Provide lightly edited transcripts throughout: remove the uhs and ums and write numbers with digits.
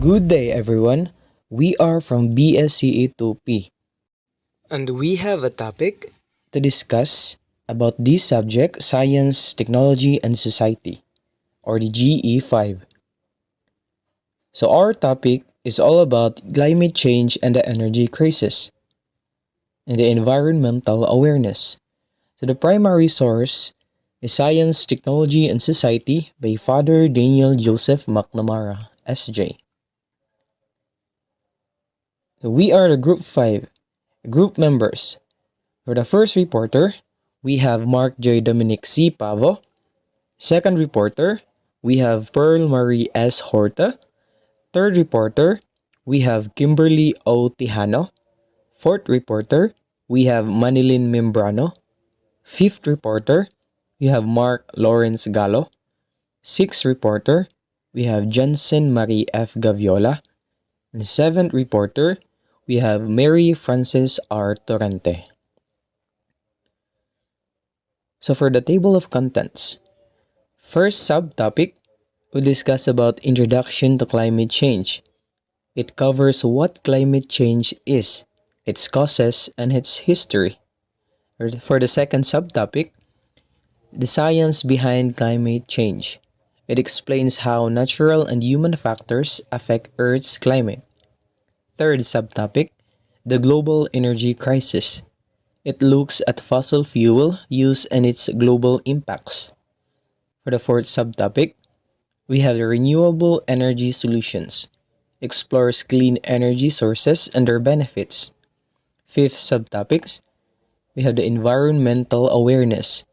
Good day, everyone. We are from Bsce 2P, and we have a topic to discuss about this subject science, technology, and society, or the GE5. So, our topic is all about climate change and the energy crisis and the environmental awareness. So, the primary source is Science, Technology, and Society by Father Daniel Joseph McNamara, SJ. So, we are the Group 5 group members. For the first reporter, we have Mark J. Dominic C. Pavo. Second reporter, we have Pearl Marie S. Horta. Third reporter, we have Kimberly O. Tijano. Fourth reporter, we have Manilin Membrano. Fifth reporter, we have Mark Lawrence Gallo. Sixth reporter, we have Jensen Marie F. Gaviola. And seventh reporter, we have Mary Frances R. Torrente. So for the table of contents, first subtopic, we discuss about introduction to climate change. It covers what climate change is, its causes, and its history. For the second subtopic, the science behind climate change. It explains how natural and human factors affect Earth's climate. Third subtopic, the global energy crisis. It looks at fossil fuel use and its global impacts. For the fourth subtopic, we have the renewable energy solutions. Explores clean energy sources and their benefits. Fifth subtopics, we have the environmental awareness.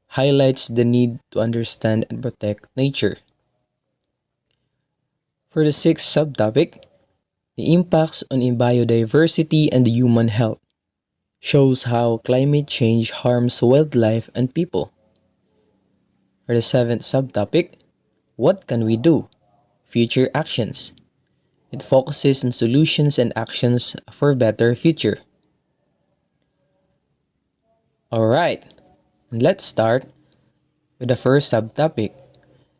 Highlights the need to understand and protect nature. For the sixth subtopic, the impacts on biodiversity and human health. Shows how climate change harms wildlife and people. For the seventh subtopic, what can we do? Future actions. It focuses on solutions and actions for a better future. Alright, let's start with the first subtopic,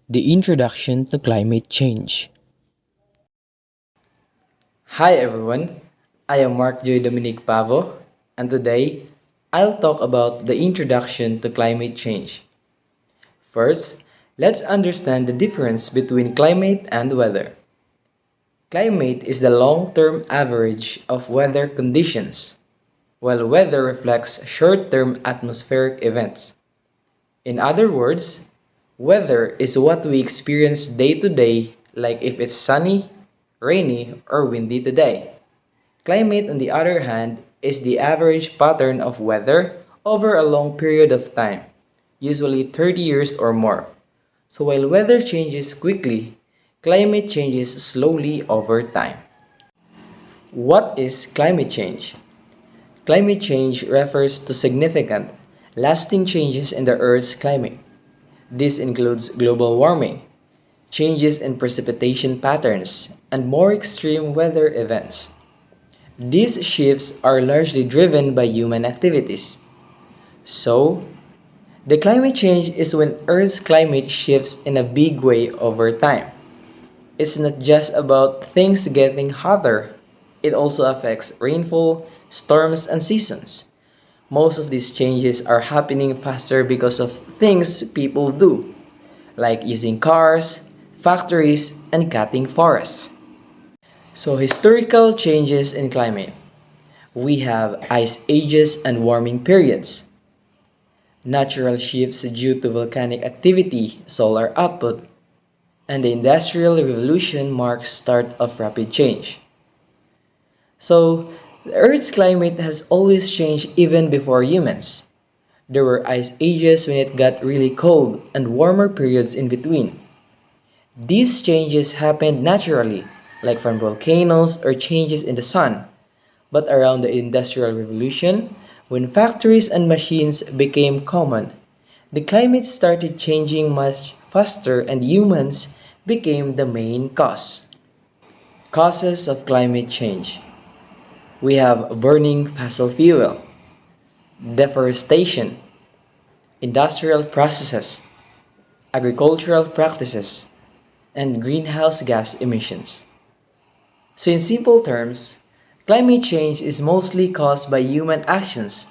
the introduction to climate change. Hi everyone, I am Mark J. Dominic Pavo, and today I'll talk about the introduction to climate change. First, let's understand the difference between climate and weather. Climate is the long-term average of weather conditions, while weather reflects short-term atmospheric events. In other words, weather is what we experience day to day, like if it's sunny, rainy, or windy today. Climate, on the other hand, is the average pattern of weather over a long period of time, usually 30 years or more. So while weather changes quickly, climate changes slowly over time. What is climate change? Climate change refers to significant, lasting changes in the Earth's climate. This includes global warming, changes in precipitation patterns, and more extreme weather events. These shifts are largely driven by human activities. So, the climate change is when Earth's climate shifts in a big way over time. It's not just about things getting hotter, it also affects rainfall, storms, and seasons. Most of these changes are happening faster because of things people do, like using cars, factories, and cutting forests. So, historical changes in climate. We have ice ages and warming periods, natural shifts due to volcanic activity, solar output, and the Industrial Revolution marks start of rapid change. So, the Earth's climate has always changed even before humans. There were ice ages when it got really cold and warmer periods in between. These changes happened naturally, like from volcanoes or changes in the sun. But around the Industrial Revolution, when factories and machines became common, the climate started changing much faster and humans became the main cause. Causes of climate change. We have burning fossil fuel, deforestation, industrial processes, agricultural practices, and greenhouse gas emissions. So, in simple terms, climate change is mostly caused by human actions.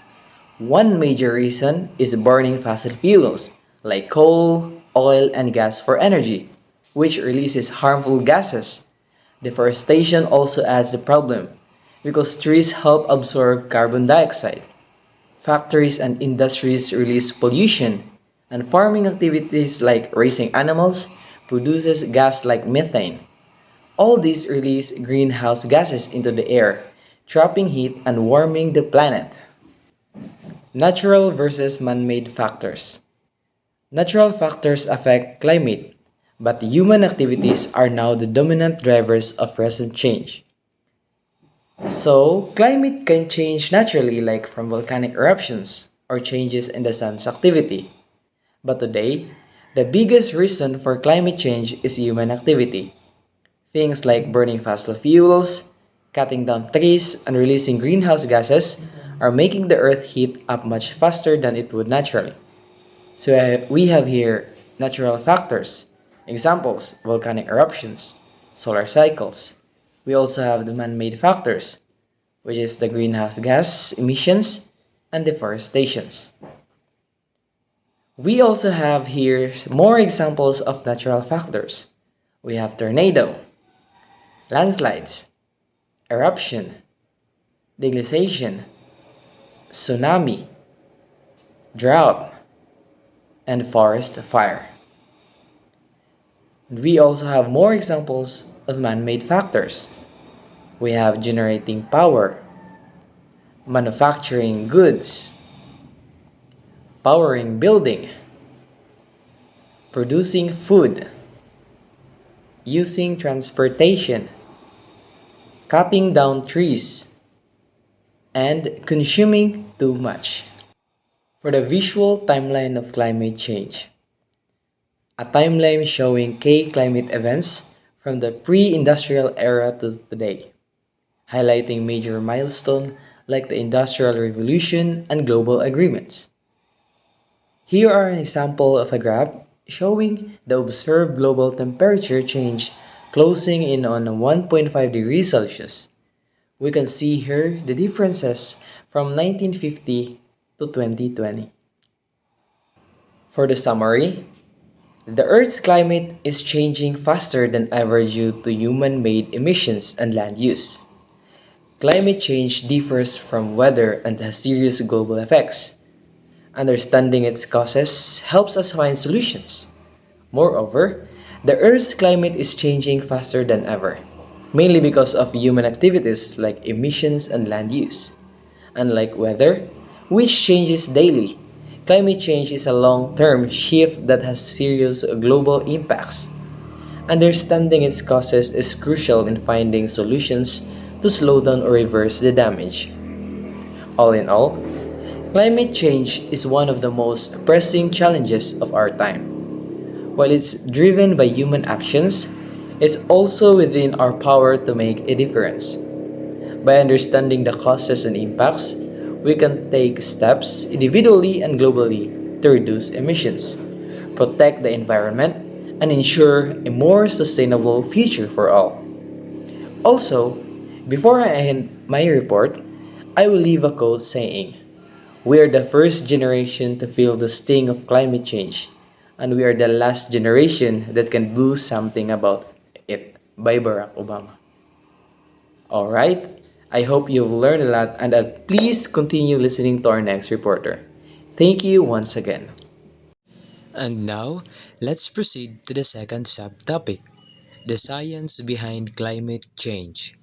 One major reason is burning fossil fuels like coal, oil, and gas for energy, which releases harmful gases. Deforestation also adds the problem because trees help absorb carbon dioxide. Factories and industries release pollution, and farming activities like raising animals produces gas like methane. All these release greenhouse gases into the air, trapping heat and warming the planet. Natural versus man-made factors. Natural factors affect climate, but human activities are now the dominant drivers of present change. So, climate can change naturally, like from volcanic eruptions or changes in the sun's activity. But today, the biggest reason for climate change is human activity. Things like burning fossil fuels, cutting down trees, and releasing greenhouse gases are making the earth heat up much faster than it would naturally. So we have here natural factors, examples, volcanic eruptions, solar cycles. We also have the man-made factors, which is the greenhouse gas emissions and deforestations. We also have here more examples of natural factors. We have tornado, landslides, eruption, deglaciation, tsunami, drought, and forest fire. We also have more examples of man-made factors. We have generating power, manufacturing goods, powering building, producing food, using transportation, cutting down trees, and consuming too much. For the visual timeline of climate change, a timeline showing key climate events from the pre-industrial era to today, highlighting major milestones like the Industrial Revolution and global agreements. Here are an example of a graph showing the observed global temperature change closing in on 1.5 degrees Celsius. We can see here the differences from 1950 to 2020. For the summary, the Earth's climate is changing faster than ever due to human-made emissions and land use. Climate change differs from weather and has serious global effects. Understanding its causes helps us find solutions. Moreover, the Earth's climate is changing faster than ever, mainly because of human activities like emissions and land use. Unlike weather, which changes daily, climate change is a long term shift that has serious global impacts. Understanding its causes is crucial in finding solutions to slow down or reverse the damage. All in all, climate change is one of the most pressing challenges of our time. While it's driven by human actions, it's also within our power to make a difference. By understanding the causes and impacts, we can take steps individually and globally to reduce emissions, protect the environment, and ensure a more sustainable future for all. Also, before I end my report, I will leave a quote saying, "We are the first generation to feel the sting of climate change, and we are the last generation that can do something about it," by Barack Obama. Alright, I hope you've learned a lot and please continue listening to our next reporter. Thank you once again. And now, let's proceed to the second subtopic, the science behind climate change.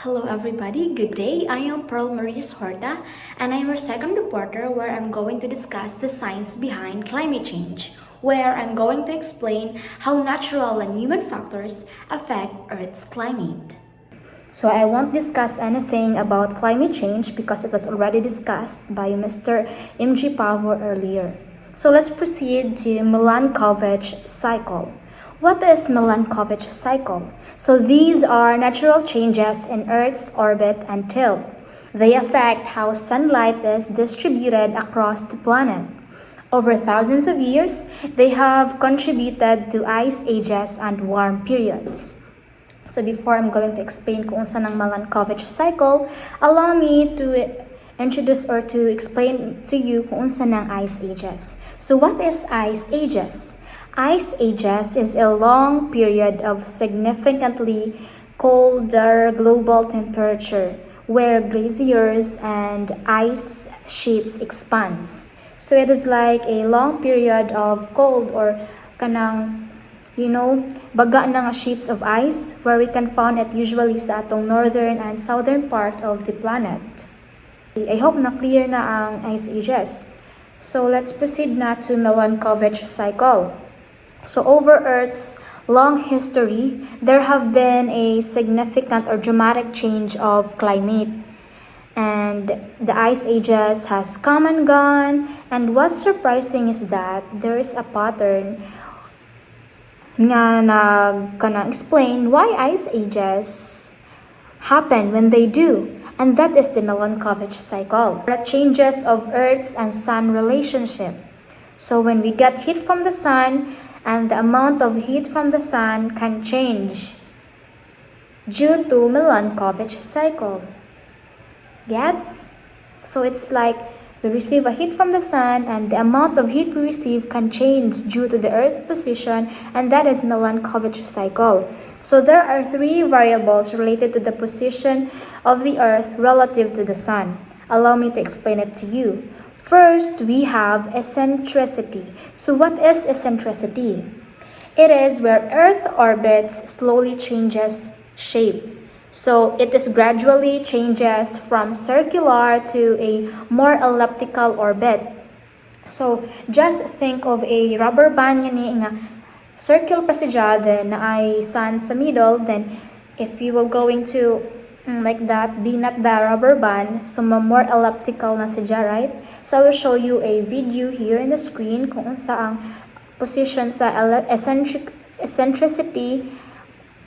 Hello everybody, good day. I am Pearl Marie Horta and I'm your second reporter where I'm going to discuss the science behind climate change, where I'm going to explain how natural and human factors affect Earth's climate. So I won't discuss anything about climate change because it was already discussed by Mr. MG Pavo earlier. So let's proceed to Milankovitch cycle. What is Milankovitch cycle? So these are natural changes in Earth's orbit and tilt. They affect how sunlight is distributed across the planet. Over thousands of years, they have contributed to ice ages and warm periods. So before I'm going to explain kung unsa ng Milankovitch cycle, allow me to introduce or to explain to you kung unsa ng ice ages. So what is ice ages? Ice ages is a long period of significantly colder global temperature where glaciers and ice sheets expands. So it is like a long period of cold or kanang baga na nga sheets of ice where we can find it usually sa atong northern and southern part of the planet. I hope na clear na ang ice ages. So let's proceed na to Milankovitch cycle. So over Earth's long history, there have been a significant or dramatic change of climate. And the ice ages has come and gone, and what's surprising is that there is a pattern nga explain why ice ages happen when they do, and that is the Milankovitch cycle. The changes of Earth's and Sun relationship. So when we get heat from the sun, and the amount of heat from the sun can change due to Milankovitch cycle. Gets? So it's like we receive a heat from the sun, and the amount of heat we receive can change due to the Earth's position, and that is Milankovitch cycle. So there are three variables related to the position of the Earth relative to the sun. Allow me to explain it to you. First, we have eccentricity. So what is eccentricity? It is where Earth orbits slowly changes shape. So it is gradually changes from circular to a more elliptical orbit. So just think of a rubber band nga circle pa siya, then ay sun sa middle, then if you will going to like that, be not the rubber band, so more elliptical na siya, right? So I will show you a video here in the screen kung unsa ang position sa eccentricity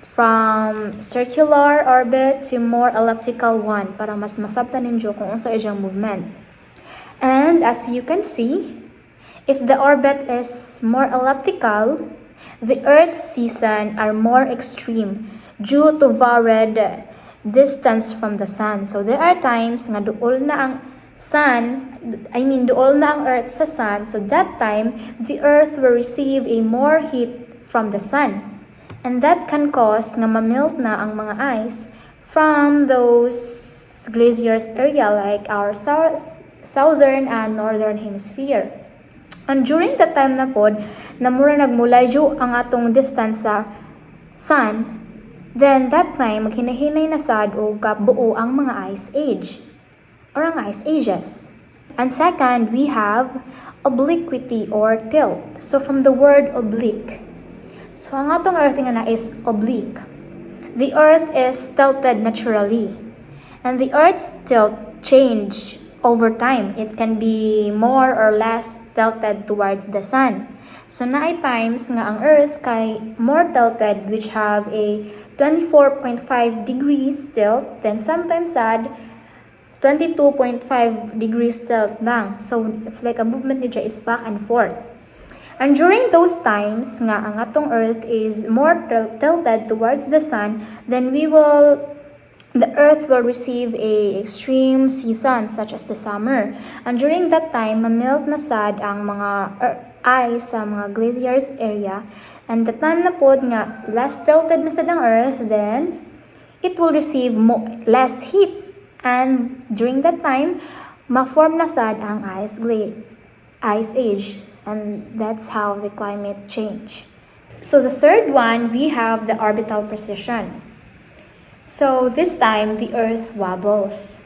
from circular orbit to more elliptical one para mas masabtan ninyo kung unsa iyang movement. And as you can see, if the orbit is more elliptical, the Earth's season are more extreme due to varied distance from the sun. So there are times nga duol na ang duol na ang Earth sa sun. So that time, the Earth will receive a more heat from the sun. And that can cause nga mamelt na ang mga ice from those glaciers area like our southern and northern hemisphere. And during that time na pod, na mura nagmulayo ang atong distance sa sun, then that time maghinahinay na sad o buo ang mga ice age or ang ice ages. And second, we have obliquity or tilt. So from the word oblique, so ang atong earth nga na is oblique. The earth is tilted naturally. And the earth's tilt change over time. It can be more or less tilted towards the sun. So naay times nga ang earth kay more tilted, which have a 24.5 degrees tilt, then sometimes sad 22.5 degrees tilt lang. So it's like a movement niya is back and forth. And during those times nga ang atong earth is more tilted towards the sun, then the earth will receive a extreme season such as the summer. And during that time, mamelt na sad ang mga ice sa mga glaciers area. And the time na pod nga less tilted na sad ang earth, then it will receive less heat. And during that time, ma-form na sad ang ice age. And that's how the climate change. So the third one, we have the orbital precession. So this time, the Earth wobbles.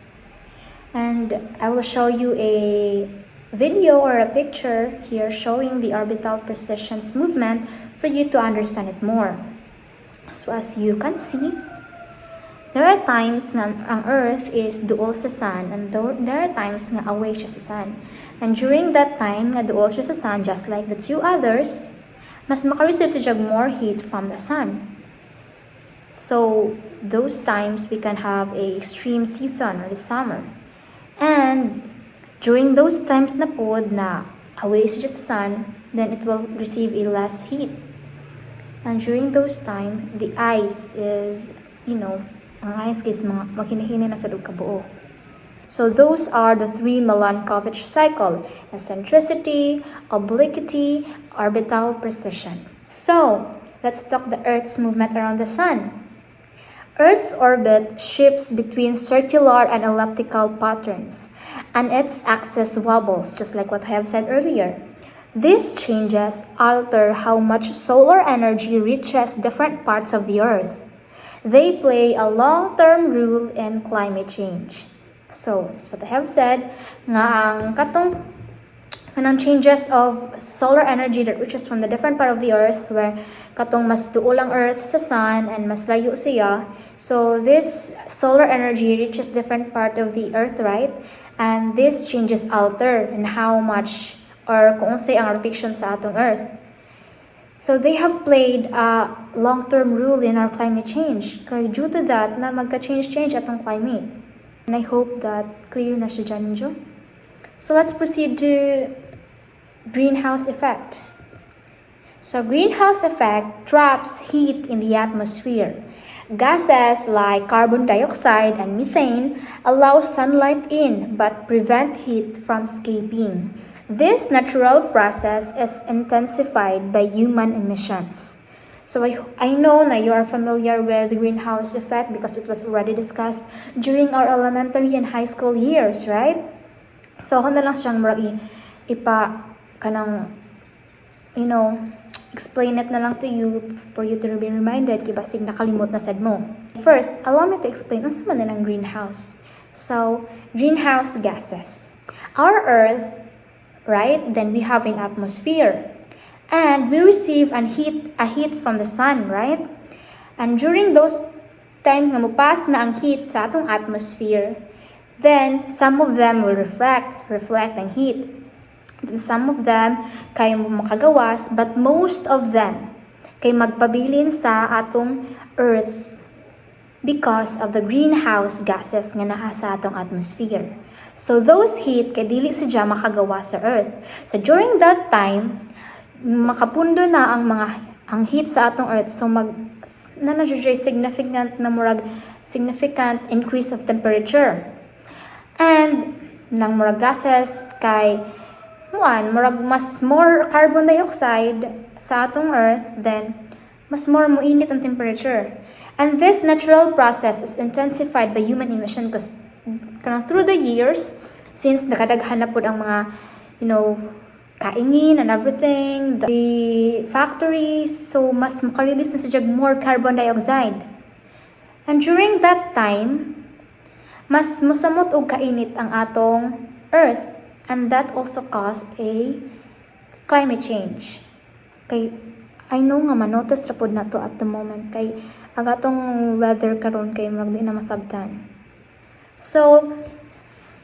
And I will show you a video or a picture here showing the orbital precession's movement for you to understand it more. So as you can see, there are times na ang Earth is duol sa Sun, and there are times na away siya sa Sun. And during that time nga duol siya sa Sun, just like the two others, mas makareceive siya more heat from the Sun. So those times we can have a extreme season or the summer. And during those times na pod na away siya sa Sun, then it will receive a less heat. And during those time, the ice is, ang ice is mga makinahina na sa kabuo. So those are the three Milankovitch cycle: eccentricity, obliquity, orbital precision. So let's talk the Earth's movement around the Sun. Earth's orbit shifts between circular and elliptical patterns, and its axis wobbles, just like what I have said earlier. These changes alter how much solar energy reaches different parts of the Earth. They play a long-term role in climate change. So, as what I have said, nga ang kanang changes of solar energy that reaches from the different part of the Earth, where katong mas tuo lang Earth sa Sun and mas layo siya. So, this solar energy reaches different part of the Earth, right? And these changes alter in how much or kung unsay ang rotation sa atong Earth. So they have played a long-term role in our climate change. Kaya due to that, na magka-change atong climate. And I hope that clear na siya dyan ninyo. So let's proceed to greenhouse effect. So greenhouse effect traps heat in the atmosphere. Gases like carbon dioxide and methane allow sunlight in but prevent heat from escaping. This natural process is intensified by human emissions. So I know na you are familiar with greenhouse effect because it was already discussed during our elementary and high school years, right? So ako na lang siyang explain it na lang to you for you to be reminded kaya basig nakalimot na sad mo. First, allow me to explain ano sa man ng greenhouse. So, greenhouse gases. Our Earth, right? Then we have an atmosphere. And we receive a heat from the sun, right? And during those times na mupas na ang heat sa atong atmosphere, then some of them will reflect ang heat. Then some of them kay makagawas, but most of them kay magpabilin sa atong Earth because of the greenhouse gases nga naa sa atong atmosphere. So those heat kay dili sadya makagawa sa Earth. So during that time, makapundo na ang heat sa atong Earth, so significant increase of temperature. And nang murag gases kay murag mas more carbon dioxide sa atong Earth, then mas more moinit ang temperature. And this natural process is intensified by human emission because through the years, since nakadaghan na po ang mga kaingin and everything, the factories, so mas makarelease na siya more carbon dioxide. And during that time, mas musamot og kainit ang atong Earth, and that also caused a climate change. Kay I know nga manotice ra pod nato at the moment kay ang atong weather karon kay murag di na masabtan. So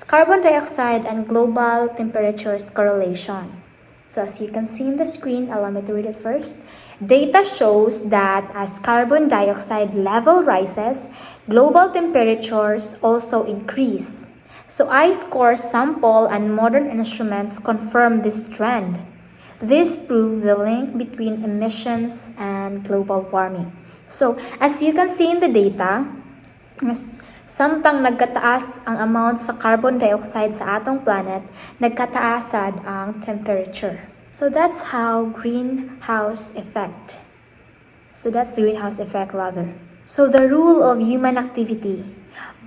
carbon dioxide and global temperatures correlation. So as you can see in the screen, allow me to read it first. Data shows that as carbon dioxide level rises, global temperatures also increase. So ice core sample and modern instruments confirm this trend. This proves the link between emissions and global warming. So as you can see in the data, samtang nagkataas ang amount sa carbon dioxide sa atong planet, nagkataasad ang temperature. So that's how greenhouse effect. So that's the greenhouse effect rather. So the rule of human activity,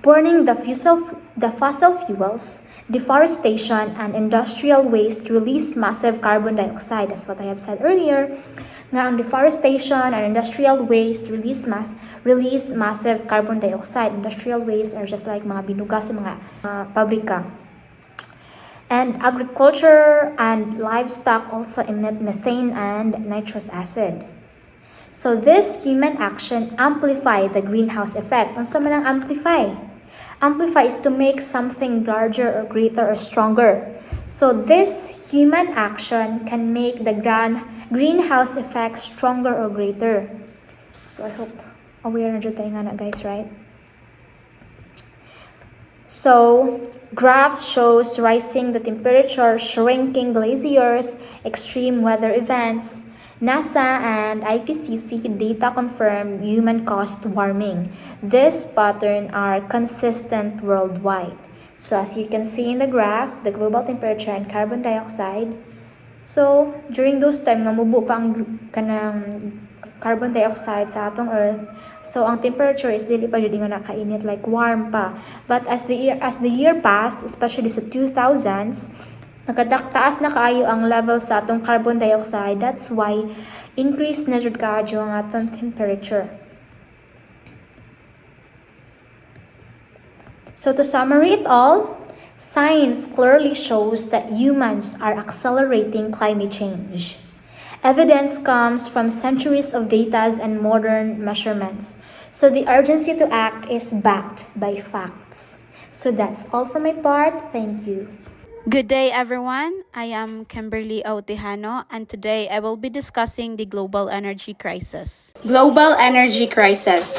burning the fossil fuels, deforestation, and industrial waste release massive carbon dioxide. That's what I have said earlier. Nga ang deforestation and industrial waste release massive carbon dioxide. Industrial waste are just like mga binuga sa mga pabrika. And agriculture and livestock also emit methane and nitrous acid. So this human action amplify the greenhouse effect. Unsa man ang amplify? Amplify is to make something larger or greater or stronger. So this human action can make the greenhouse effect stronger or greater. So I hope aware na tayo nga na guys, right? So graphs shows rising the temperature, shrinking glaciers, extreme weather events. NASA and IPCC data confirm human-caused warming. This pattern are consistent worldwide. So as you can see in the graph, the global temperature and carbon dioxide. So during those time nga mubo pa ang kanang carbon dioxide sa atong earth. So ang temperature is dili pa jud nga nakainit, like warm pa. But as the year passed, especially sa 2000s, taas na kaayo ang level sa atong carbon dioxide. That's why increase na jud kaadyo ang atong temperature. So to summary it all, science clearly shows that humans are accelerating climate change. Evidence comes from centuries of data and modern measurements. So the urgency to act is backed by facts. So that's all for my part. Thank you. Good day, everyone. I am Kimberly O. Tejano, and today I will be discussing the global energy crisis. Global energy crisis.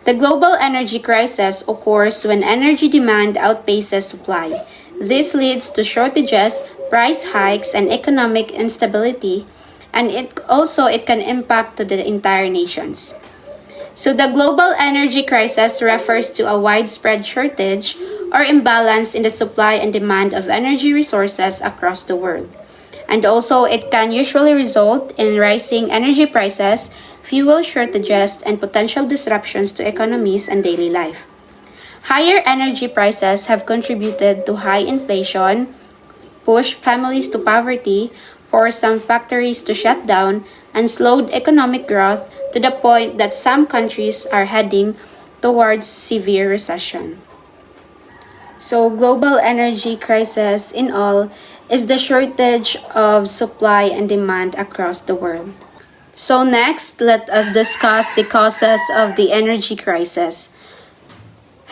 The global energy crisis occurs when energy demand outpaces supply. This leads to shortages, price hikes, and economic instability, and it can impact to the entire nations. So the global energy crisis refers to a widespread shortage or imbalance in the supply and demand of energy resources across the world. And also, it can usually result in rising energy prices, fuel shortages, and potential disruptions to economies and daily life. Higher energy prices have contributed to high inflation, pushed families to poverty, forced some factories to shut down, and slowed economic growth to the point that some countries are heading towards severe recession. So, global energy crisis in all is the shortage of supply and demand across the world. So next, let us discuss the causes of the energy crisis.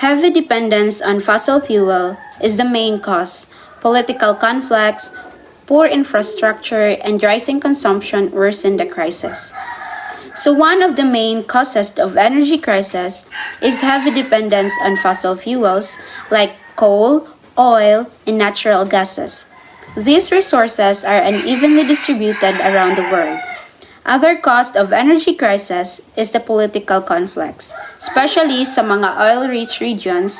Heavy dependence on fossil fuel is the main cause. Political conflicts, poor infrastructure, and rising consumption worsen the crisis. So one of the main causes of energy crisis is heavy dependence on fossil fuels like coal, oil, and natural gases. These resources are unevenly distributed around the world. Other cause of energy crisis is the political conflicts, especially sa mga oil-rich regions.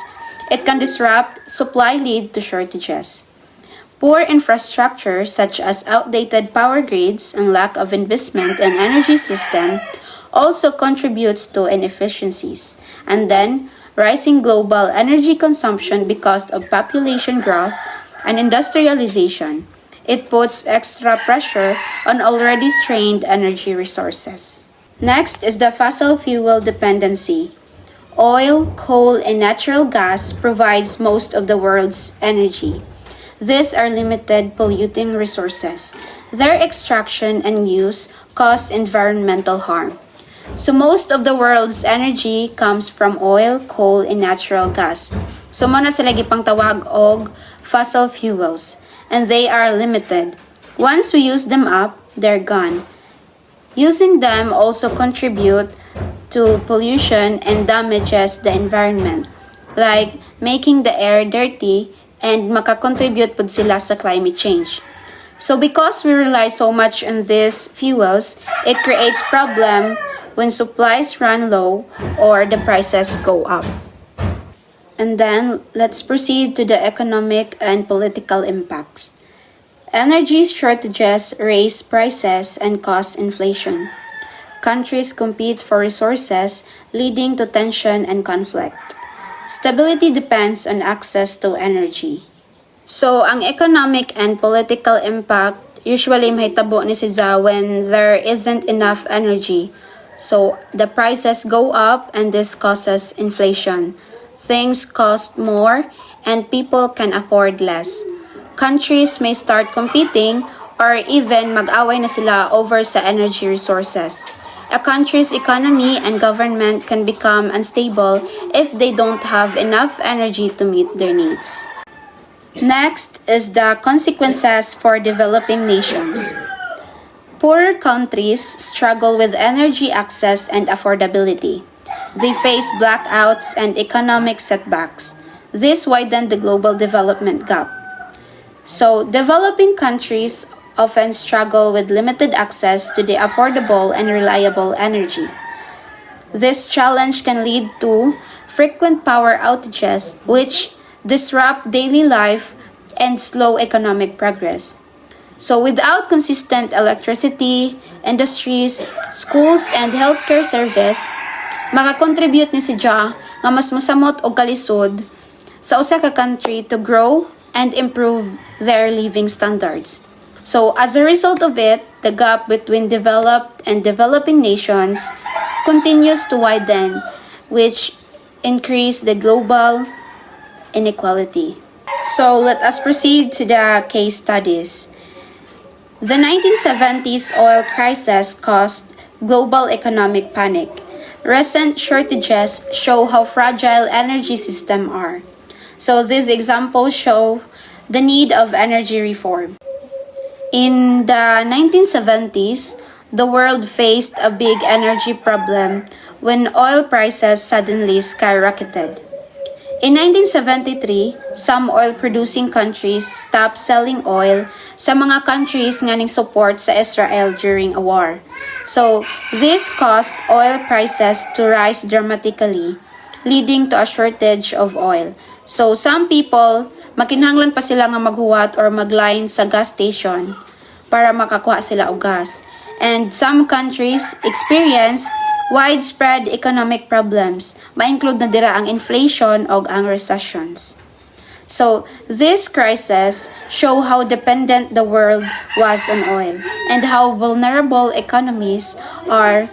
It can disrupt supply, lead to shortages. Poor infrastructure such as outdated power grids and lack of investment in energy system also contributes to inefficiencies. And then, rising global energy consumption because of population growth and industrialization. It puts extra pressure on already strained energy resources. Next is the fossil fuel dependency. Oil, coal, and natural gas provides most of the world's energy. These are limited polluting resources. Their extraction and use cause environmental harm. So most of the world's energy comes from oil, coal, and natural gas. So mo na sila gipang tawag og fossil fuels, and they are limited. Once we use them up, they're gone. Using them also contribute to pollution and damages the environment, like making the air dirty, and makakontribute pud sila sa climate change. So because we rely so much on these fuels, it creates problem when supplies run low or the prices go up. And then, let's proceed to the economic and political impacts. Energy shortages raise prices and cause inflation. Countries compete for resources, leading to tension and conflict. Stability depends on access to energy. So, ang economic and political impact usually mahitabo ni siya when there isn't enough energy. So, the prices go up and this causes inflation. Things cost more and people can afford less. Countries may start competing or even mag-away na sila over sa energy resources. A country's economy and government can become unstable if they don't have enough energy to meet their needs. Next is the consequences for developing nations. Poorer countries struggle with energy access and affordability. They face blackouts and economic setbacks. This widened the global development gap. So, developing countries often struggle with limited access to the affordable and reliable energy. This challenge can lead to frequent power outages, which disrupt daily life and slow economic progress. So, without consistent electricity, industries, schools, and healthcare service, makakontribute ni si Ja nga mas masamot og kalisod sa usa ka country to grow and improve their living standards. So, as a result of it, the gap between developed and developing nations continues to widen, which increase the global inequality. So, let us proceed to the case studies. The 1970s oil crisis caused global economic panic. Recent shortages show how fragile energy systems are. So these examples show the need of energy reform. In the 1970s, the world faced a big energy problem when oil prices suddenly skyrocketed. In 1973, some oil-producing countries stopped selling oil sa mga countries nga ning support sa Israel during a war. So, this caused oil prices to rise dramatically, leading to a shortage of oil. So, some people, makinahanglan pa sila nga maghuwat or magline sa gas station para makakuha sila og gas. And some countries experience widespread economic problems, ma-include na dira ang inflation o ang recessions. So, this crisis show how dependent the world was on oil and how vulnerable economies are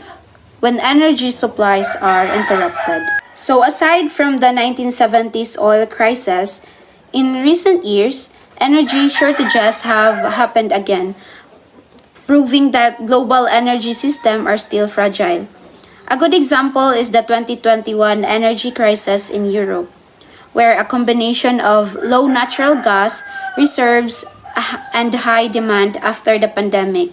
when energy supplies are interrupted. So, aside from the 1970s oil crisis, in recent years, energy shortages have happened again, proving that global energy systems are still fragile. A good example is the 2021 energy crisis in Europe, where a combination of low natural gas reserves and high demand after the pandemic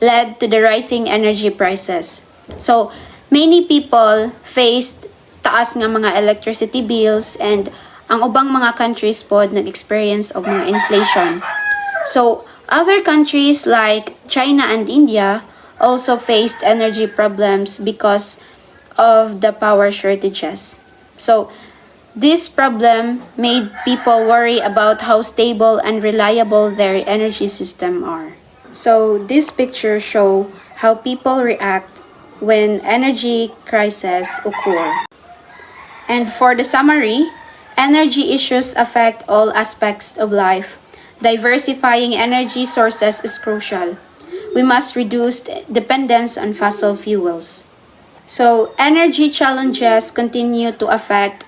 led to the rising energy prices. So, many people faced taas nga mga electricity bills and ang ubang mga countries pod nag-experience og mga inflation. So, other countries like China and India also faced energy problems because of the power shortages. So, this problem made people worry about how stable and reliable their energy system are. So, this picture show how people react when energy crises occur. And for the summary, energy issues affect all aspects of life. Diversifying energy sources is crucial. We must reduce dependence on fossil fuels. So, energy challenges continue to affect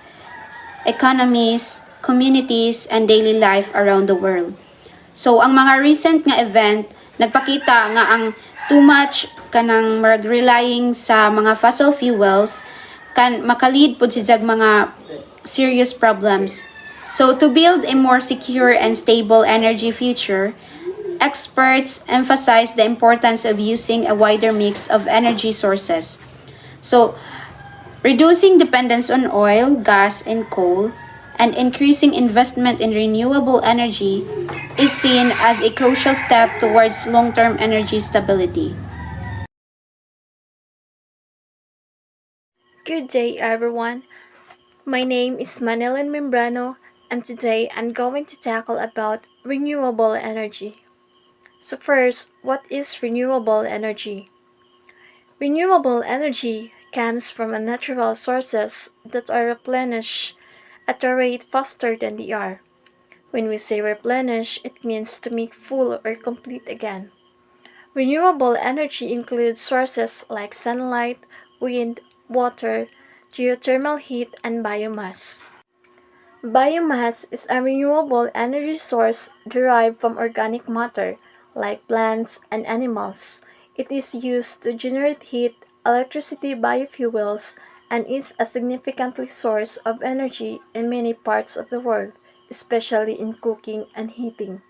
economies, communities, and daily life around the world. So, ang mga recent nga event, nagpakita nga ang too much kanang relying sa mga fossil fuels kan makalid pud sa mga serious problems. So, to build a more secure and stable energy future, experts emphasize the importance of using a wider mix of energy sources. So, reducing dependence on oil, gas, and coal, and increasing investment in renewable energy is seen as a crucial step towards long-term energy stability. Good day, everyone. My name is Manilyn Membrano, and today I'm going to tackle about renewable energy. So first, what is renewable energy? Renewable energy comes from natural sources that are replenished at a rate faster than they are. When we say replenish, it means to make full or complete again. Renewable energy includes sources like sunlight, wind, water, geothermal heat, and biomass. Biomass is a renewable energy source derived from organic matter, like plants and animals. It is used to generate heat, electricity, biofuels, and is a significant source of energy in many parts of the world, especially in cooking and heating.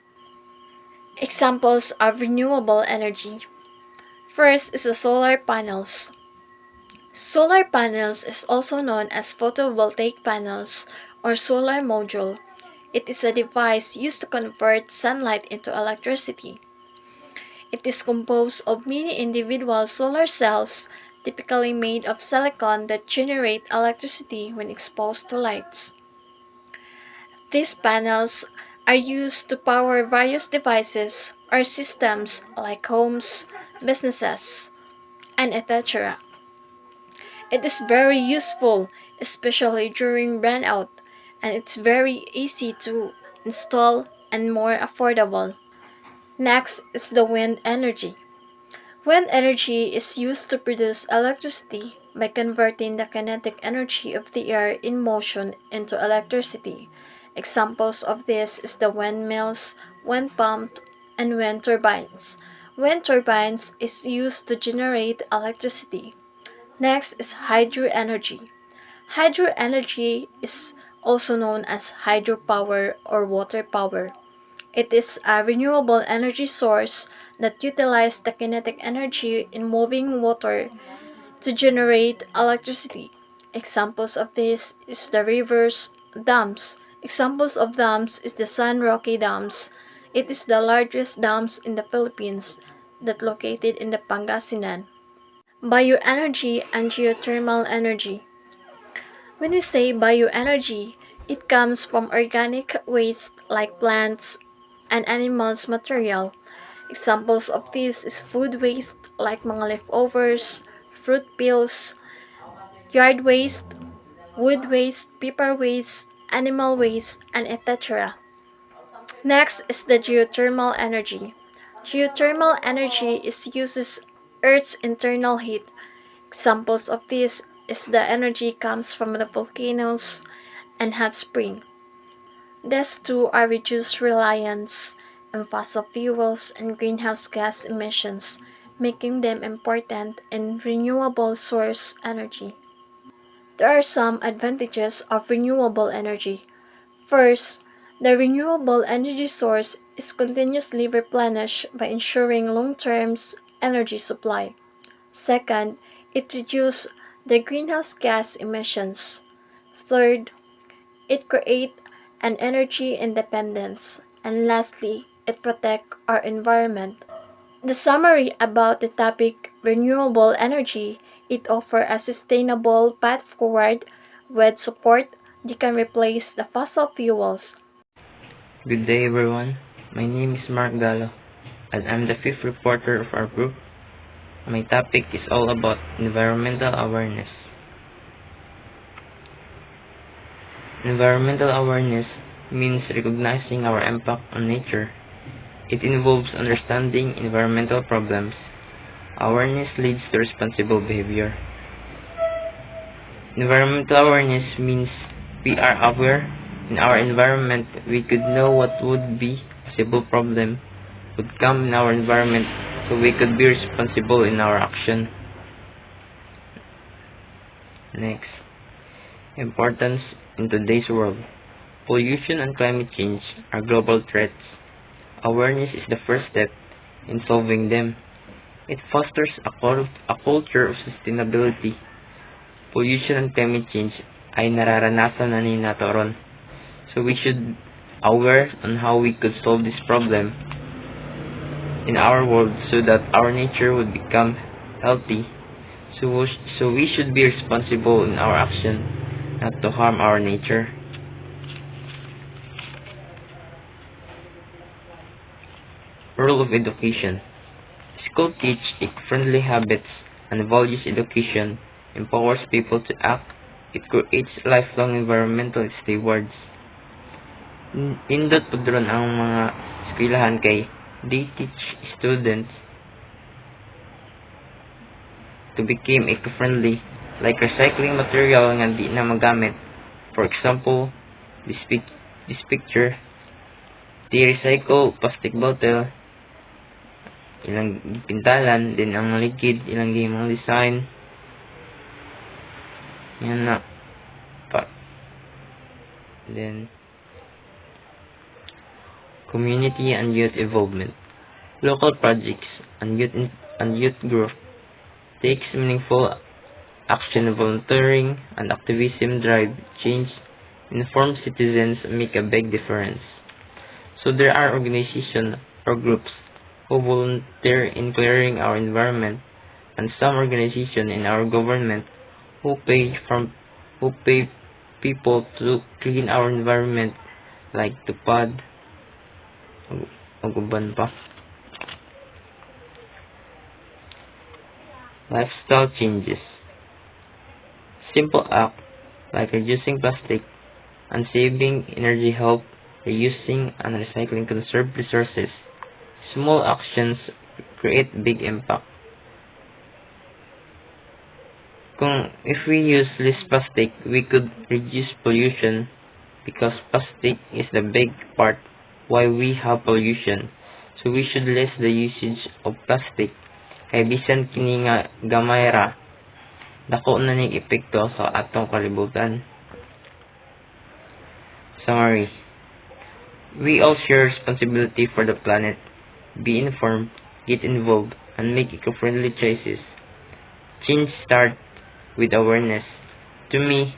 Examples of renewable energy. First is the solar panels. Solar panels is also known as photovoltaic panels or solar module. It is a device used to convert sunlight into electricity. It is composed of many individual solar cells, typically made of silicon, that generate electricity when exposed to lights. These panels are used to power various devices or systems like homes, businesses, and etc. It is very useful, especially during brownout, and it's very easy to install and more affordable. Next is the wind energy. Wind energy is used to produce electricity by converting the kinetic energy of the air in motion into electricity. Examples of this is the windmills, wind pumps, and wind turbines. Wind turbines is used to generate electricity. Next is hydro energy. Hydro energy is also known as hydropower or water power. It is a renewable energy source that utilizes the kinetic energy in moving water to generate electricity. Examples of this is the rivers, dams. Examples of dams is the San Roque Dams. It is the largest dams in the Philippines that located in the Pangasinan. Bioenergy and geothermal energy. When we say bioenergy, it comes from organic waste like plants and animals material. Examples of this is food waste like mga leftovers, fruit peels, yard waste, wood waste, paper waste, animal waste, and etc. Next is the geothermal energy. Geothermal energy uses Earth's internal heat. Examples of this is the energy comes from the volcanoes and hot spring. These two are reduced reliance on fossil fuels and greenhouse gas emissions, making them important in renewable source energy. There are some advantages of renewable energy. First, the renewable energy source is continuously replenished by ensuring long-term energy supply. Second, it reduces the greenhouse gas emissions. Third, it creates an energy independence. And lastly, it protects our environment. The summary about the topic renewable energy, it offers a sustainable path forward with support that can replace the fossil fuels. Good day, everyone. My name is Mark Gallo, and I'm the fifth reporter of our group. My topic is all about environmental awareness. Environmental awareness means recognizing our impact on nature. It involves understanding environmental problems. Awareness leads to responsible behavior. Environmental awareness means we are aware in our environment. We could know what would be a possible problem would come in our environment, so we could be responsible in our action. Next, importance in today's world. Pollution and climate change are global threats. Awareness is the first step in solving them. It fosters a culture of sustainability. Pollution and climate change ay nararanasan na ni nato ron. So we should aware on how we could solve this problem in our world so that our nature would become healthy. So we should be responsible in our action not to harm our nature. Role of education. School teach eco-friendly habits and values education, empowers people to act, it creates lifelong environmental stewards. Indot pagduron ang mga eskwelahan kay they teach students to become eco-friendly, like recycling material nga di na magamit. For example, this picture, they recycle plastic bottle, ilang pintalan, din ang liquid, ilang mga design. Yan na. Then, community and youth involvement. Local projects and youth group takes meaningful action, volunteering and activism drive change, inform citizens, make a big difference. So there are organizations or groups who volunteer in clearing our environment, and some organization in our government who pay people to clean our environment like tupad ug uban pa. Lifestyle changes. Simple act like reducing plastic and saving energy help reusing and recycling conserve resources. Small actions create big impact. If we use less plastic, we could reduce pollution because plastic is the big part why we have pollution. So we should less the usage of plastic. Kay bisan kini nga gamay ra, dako na ning epekto sa atong kalibutan. Summary. We all share responsibility for the planet. Be informed, get involved, and make eco-friendly choices. Change starts with awareness. To me,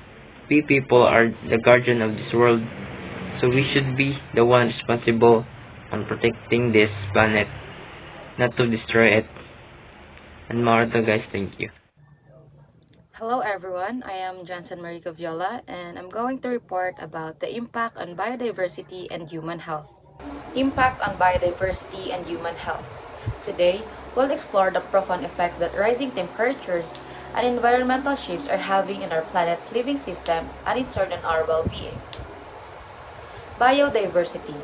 we people are the guardian of this world, so we should be the one responsible on protecting this planet, not to destroy it. And more to guys, thank you. Hello everyone, I am Johnson Marico Viola and I'm going to report about the impact on biodiversity and human health. Impact on biodiversity and human health. Today, we'll explore the profound effects that rising temperatures and environmental shifts are having in our planet's living system and in turn on our well-being. Biodiversity.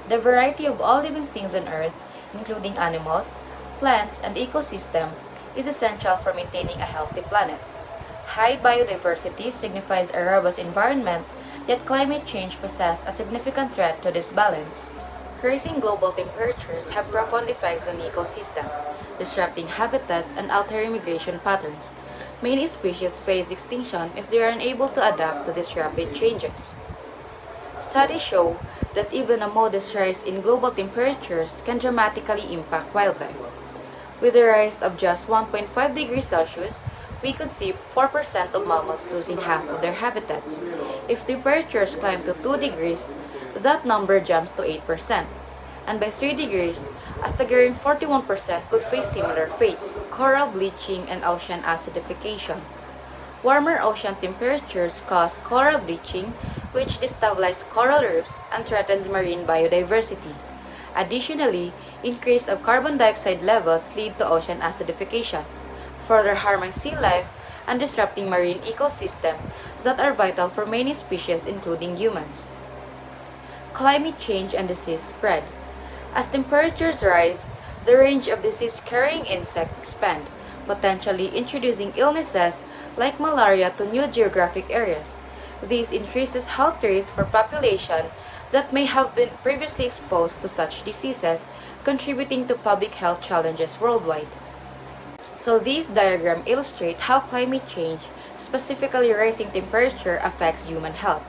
The variety of all living things on Earth, including animals, plants, and ecosystem, is essential for maintaining a healthy planet. High biodiversity signifies a robust environment, yet climate change poses a significant threat to this balance. Rising global temperatures have profound effects on the ecosystem, disrupting habitats and altering migration patterns. Many species face extinction if they are unable to adapt to these rapid changes. Studies show that even a modest rise in global temperatures can dramatically impact wildlife. With a rise of just 1.5 degrees Celsius, we could see 4% of mammals losing half of their habitats. If temperatures climb to 2 degrees, that number jumps to 8%. And by 3 degrees, a staggering 41% could face similar fates. Coral bleaching and ocean acidification. Warmer ocean temperatures cause coral bleaching, which destabilizes coral reefs and threatens marine biodiversity. Additionally, increase of carbon dioxide levels lead to ocean acidification, further harming sea life and disrupting marine ecosystems that are vital for many species including humans. Climate change and disease spread. As temperatures rise, the range of disease-carrying insects expand, potentially introducing illnesses like malaria to new geographic areas. This increases health risks for population that may have been previously exposed to such diseases, contributing to public health challenges worldwide. So this diagram illustrates how climate change, specifically rising temperature, affects human health.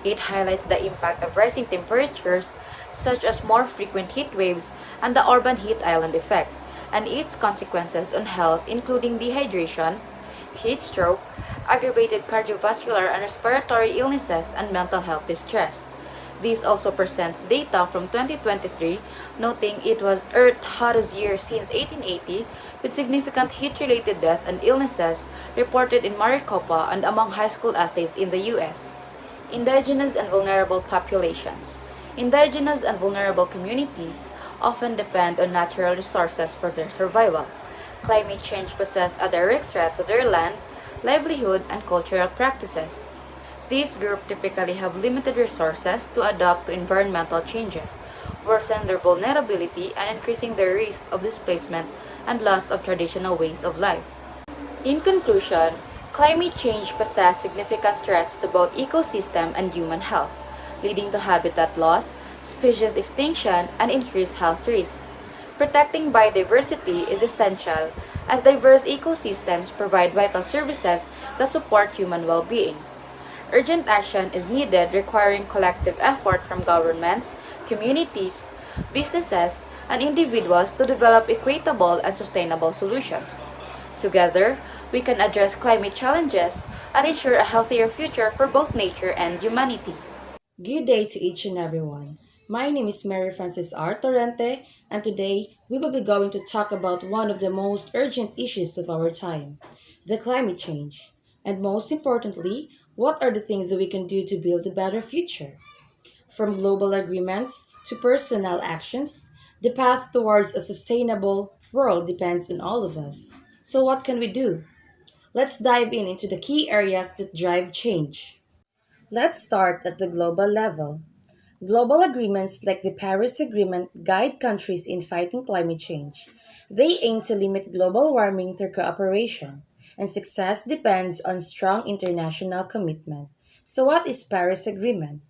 It highlights the impact of rising temperatures, such as more frequent heat waves and the urban heat island effect, and its consequences on health including dehydration, heat stroke, aggravated cardiovascular and respiratory illnesses, and mental health distress. This also presents data from 2023, noting it was Earth's hottest year since 1880, with significant heat-related deaths and illnesses reported in Maricopa and among high school athletes in the U.S. Indigenous and vulnerable populations. Indigenous and vulnerable communities often depend on natural resources for their survival. Climate change poses a direct threat to their land, livelihood, and cultural practices. These groups typically have limited resources to adapt to environmental changes, worsen their vulnerability, and increasing their risk of displacement and loss of traditional ways of life. In conclusion, climate change poses significant threats to both ecosystem and human health, leading to habitat loss, species extinction, and increased health risks. Protecting biodiversity is essential as diverse ecosystems provide vital services that support human well-being. Urgent action is needed requiring collective effort from governments, communities, businesses, and individuals to develop equitable and sustainable solutions. Together, we can address climate challenges and ensure a healthier future for both nature and humanity. Good day to each and everyone. My name is Mary Frances R. Torrente, and today we will be going to talk about one of the most urgent issues of our time, the climate change. And most importantly, what are the things that we can do to build a better future? From global agreements to personal actions, the path towards a sustainable world depends on all of us. So, what can we do? Let's dive into the key areas that drive change. Let's start at the global level. Global agreements like the Paris Agreement guide countries in fighting climate change. They aim to limit global warming through cooperation, and success depends on strong international commitment. So what is Paris Agreement?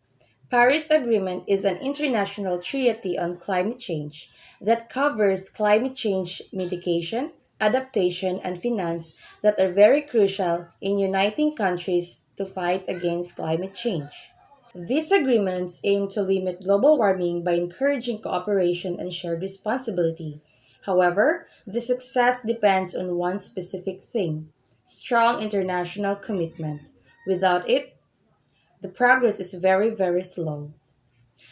Paris Agreement is an international treaty on climate change that covers climate change mitigation, adaptation, and finance that are very crucial in uniting countries to fight against climate change. These agreements aim to limit global warming by encouraging cooperation and shared responsibility. However, the success depends on one specific thing: strong international commitment. Without it, the progress is very, very slow.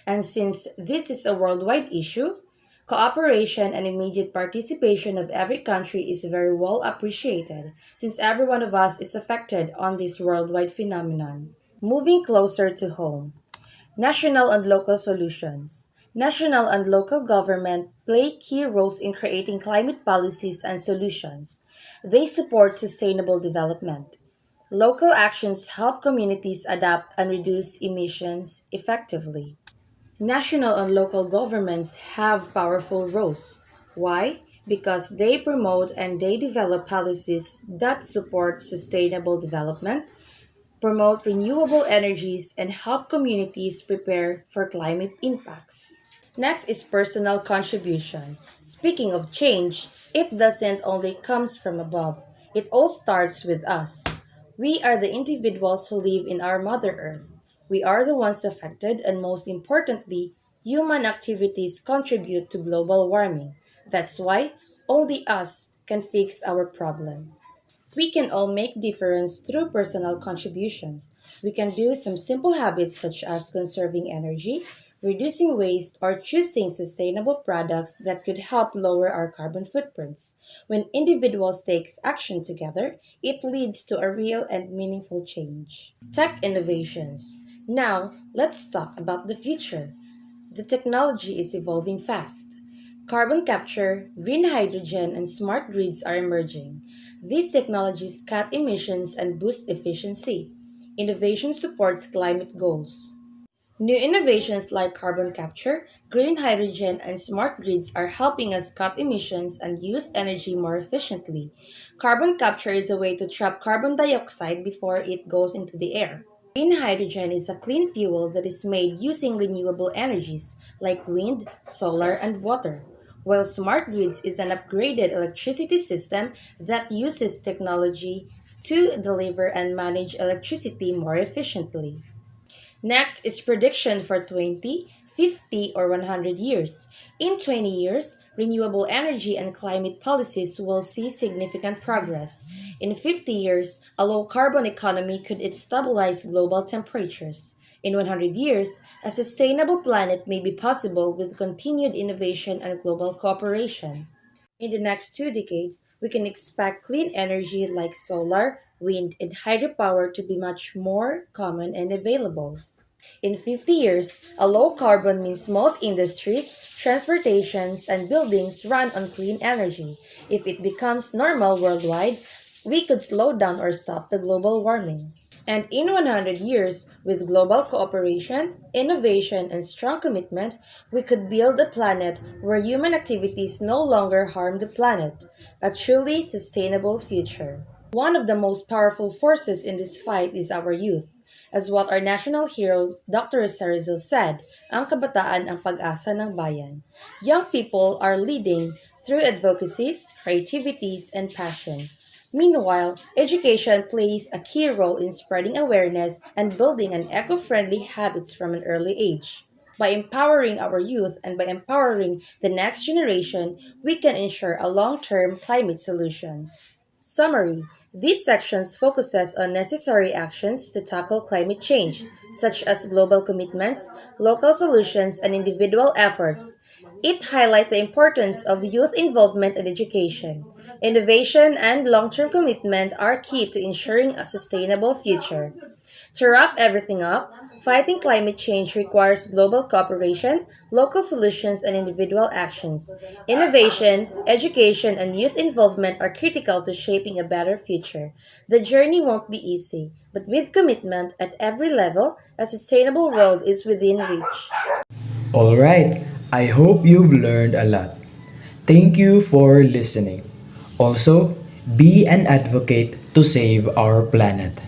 And since this is a worldwide issue, cooperation and immediate participation of every country is very well appreciated, since every one of us is affected on this worldwide phenomenon. Moving closer to home. National and local solutions. National and local government play key roles in creating climate policies and solutions. They support sustainable development. Local actions help communities adapt and reduce emissions effectively. National and local governments have powerful roles. Why? Because they promote and they develop policies that support sustainable development, promote renewable energies, and help communities prepare for climate impacts. Next is personal contribution. Speaking of change, it doesn't only comes from above. It all starts with us. We are the individuals who live in our Mother Earth. We are the ones affected, and most importantly, human activities contribute to global warming. That's why only us can fix our problem. We can all make difference through personal contributions. We can do some simple habits such as conserving energy, reducing waste, or choosing sustainable products that could help lower our carbon footprints. When individuals take action together, it leads to a real and meaningful change. Tech innovations. Now, let's talk about the future. The technology is evolving fast. Carbon capture, green hydrogen, and smart grids are emerging. These technologies cut emissions and boost efficiency. Innovation supports climate goals. New innovations like carbon capture, green hydrogen, and smart grids are helping us cut emissions and use energy more efficiently. Carbon capture is a way to trap carbon dioxide before it goes into the air. Green hydrogen is a clean fuel that is made using renewable energies like wind, solar, and water, while smart grids is an upgraded electricity system that uses technology to deliver and manage electricity more efficiently. Next is prediction for 20, 50, or 100 years. In 20 years, renewable energy and climate policies will see significant progress. In 50 years, a low carbon economy could stabilize global temperatures. In 100 years, a sustainable planet may be possible with continued innovation and global cooperation. In the next 2 decades, we can expect clean energy like solar, wind, and hydropower to be much more common and available. In 50 years, a low carbon means most industries, transportations, and buildings run on clean energy. If it becomes normal worldwide, we could slow down or stop the global warming. And in 100 years, with global cooperation, innovation, and strong commitment, we could build a planet where human activities no longer harm the planet, a truly sustainable future. One of the most powerful forces in this fight is our youth. As what our national hero, Dr. Rizal said, ang kabataan ang pag-asa ng bayan. Young people are leading through advocacies, creativities, and passion. Meanwhile, education plays a key role in spreading awareness and building an eco-friendly habits from an early age. By empowering our youth and by empowering the next generation, we can ensure a long-term climate solutions. Summary: These sections focuses on necessary actions to tackle climate change, such as global commitments, local solutions, and individual efforts. It highlights the importance of youth involvement and education. Innovation and long-term commitment are key to ensuring a sustainable future. To wrap everything up, fighting climate change requires global cooperation, local solutions, and individual actions. Innovation, education, and youth involvement are critical to shaping a better future. The journey won't be easy, but with commitment at every level, a sustainable world is within reach. Alright, I hope you've learned a lot. Thank you for listening. Also, be an advocate to save our planet.